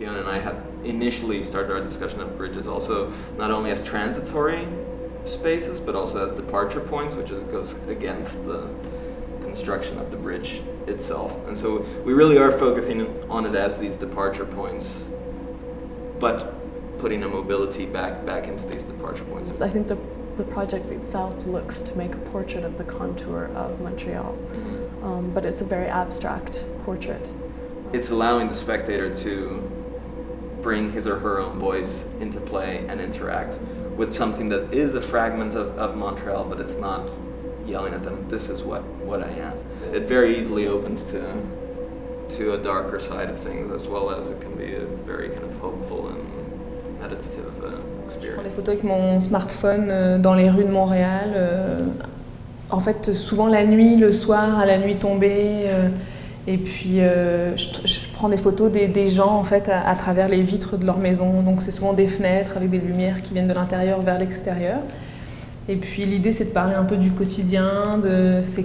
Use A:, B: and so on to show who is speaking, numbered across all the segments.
A: Fiona and I had initially started our discussion of bridges also not only as transitory spaces, but also as departure points, which goes against the construction of the bridge itself. And so we really are focusing on it as these departure points, but putting a mobility back into these departure points.
B: I think the project itself looks to make a portrait of the contour of Montreal, but it's a very abstract portrait.
A: It's allowing the spectator to bring his or her own voice into play and interact with something that is a fragment of Montreal, but it's not yelling at them, this is what I am. It very easily opens to a darker side of things, as well as it can be a very kind of hopeful and meditative experience.
C: Je prends des photos avec mon smartphone dans les rues de Montréal, en fait souvent la nuit, le soir, à la nuit tombée, et puis je prends des photos des gens en fait à travers les vitres de leur maison, donc c'est souvent des fenêtres avec des lumières qui viennent de l'intérieur vers l'extérieur. Et puis l'idée c'est de parler un peu du quotidien, de c'est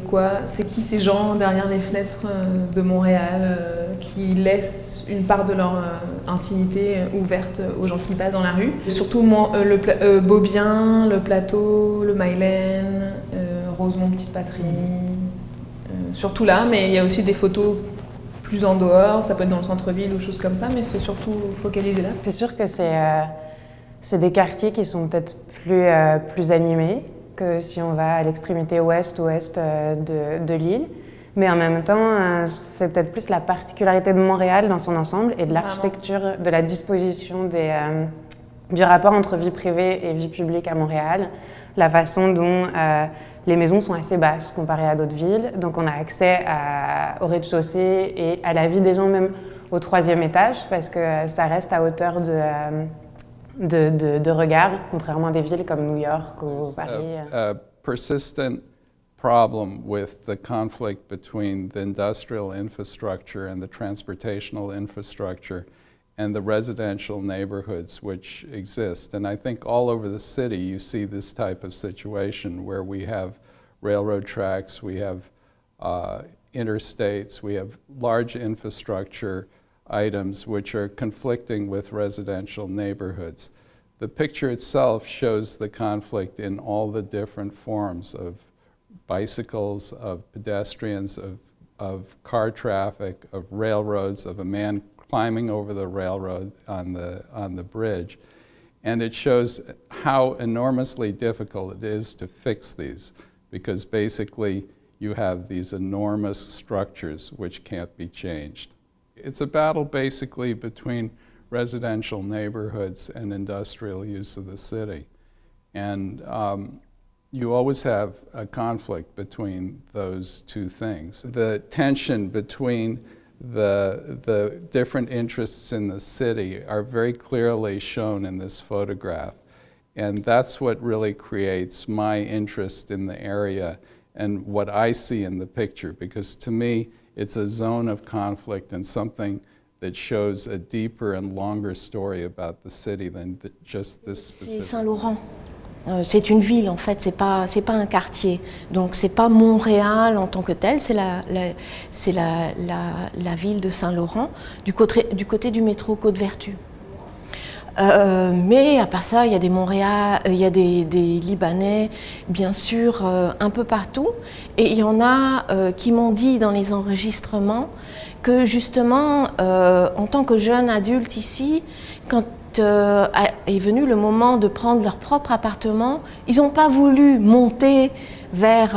C: qui ces gens derrière les fenêtres de Montréal qui laissent une part de leur intimité ouverte aux gens qui passent dans la rue. Surtout Beaubien, le Plateau, le Mylène, Rosemont, Petite Patrie, surtout là, mais il y a aussi des photos plus en dehors, ça peut être dans le centre-ville ou choses comme ça, mais c'est surtout focalisé là.
D: C'est sûr que c'est des quartiers qui sont peut-être plus animés que si on va à l'extrémité ouest de l'île. Mais en même temps, c'est peut-être plus la particularité de Montréal dans son ensemble et de l'architecture, de la disposition du rapport entre vie privée et vie publique à Montréal, la façon dont les maisons sont assez basses comparées à d'autres villes. Donc on a accès au rez-de-chaussée et à la vie des gens même au 3e étage parce que ça reste à hauteur de regard, contrairement à des villes comme New York ou Paris.
E: A persistent problem with the conflict between the industrial infrastructure and the transportational infrastructure and the residential neighborhoods which exist. And I think all over the city you see this type of situation where we have railroad tracks, we have interstates, we have large infrastructure items which are conflicting with residential neighborhoods. The picture itself shows the conflict in all the different forms of bicycles, of pedestrians, of car traffic, of railroads, of a man climbing over the railroad on the bridge. And it shows how enormously difficult it is to fix these, because basically you have these enormous structures which can't be changed. It's a battle basically between residential neighborhoods and industrial use of the city. And you always have a conflict between those two things. The tension between the different interests in the city are very clearly shown in this photograph. And that's what really creates my interest in the area and what I see in the picture, because to me, it's a zone of conflict and something that shows a deeper and longer story about the city than just this specific.
F: C'est Saint-Laurent. C'est une ville en fait, c'est pas un quartier. Donc c'est pas Montréal en tant que tel, c'est la ville de Saint-Laurent du côté du métro Côte-Vertu. Mais à part ça, il y a des Montréal, il y a des Libanais, bien sûr, un peu partout. Et il y en a qui m'ont dit dans les enregistrements que justement, en tant que jeune adulte ici, quand est venu le moment de prendre leur propre appartement, ils n'ont pas voulu monter vers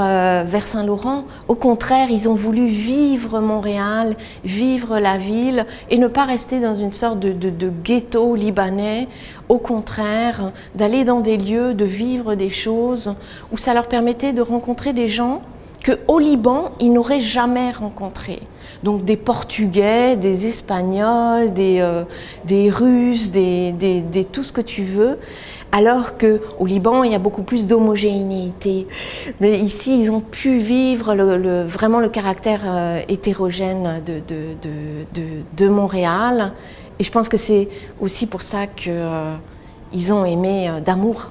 F: Saint-Laurent. Au contraire, ils ont voulu vivre Montréal, vivre la ville et ne pas rester dans une sorte de ghetto libanais. Au contraire, d'aller dans des lieux, de vivre des choses où ça leur permettait de rencontrer des gens qu'au Liban, ils n'auraient jamais rencontrés. Donc des Portugais, des Espagnols, des Russes, des tout ce que tu veux. Alors qu'au Liban, il y a beaucoup plus d'homogénéité. Mais ici, ils ont pu vivre vraiment le caractère hétérogène de Montréal. Et je pense que c'est aussi pour ça qu'ils ont aimé d'amour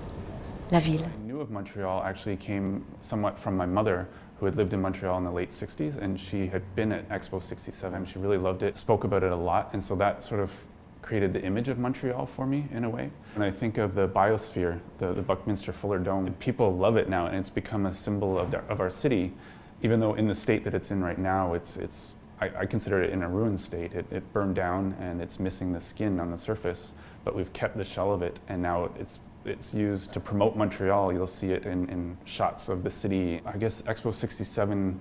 F: la ville.
G: I knew of Montreal actually came somewhat from my mother, who had lived in Montreal in the late 60s, and she had been at Expo 67. She really loved it, spoke about it a lot, and so that sort of created the image of Montreal for me in a way. When I think of the biosphere, the Buckminster Fuller Dome, people love it now and it's become a symbol of our city, even though in the state that it's in right now, I consider it in a ruined state. It burned down and it's missing the skin on the surface, but we've kept the shell of it and now it's used to promote Montreal. You'll see it in shots of the city. I guess Expo 67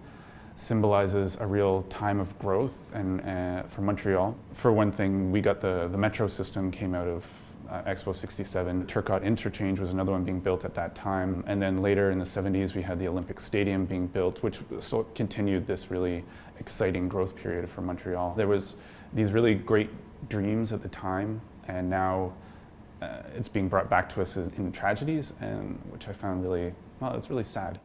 G: symbolizes a real time of growth and for Montreal. For one thing, we got the metro system came out of Expo 67. Turcotte Interchange was another one being built at that time. And then later in the 70s, we had the Olympic Stadium being built, which so continued this really exciting growth period for Montreal. There was these really great dreams at the time, and now it's being brought back to us in tragedies, and which I found really, well, it's really sad.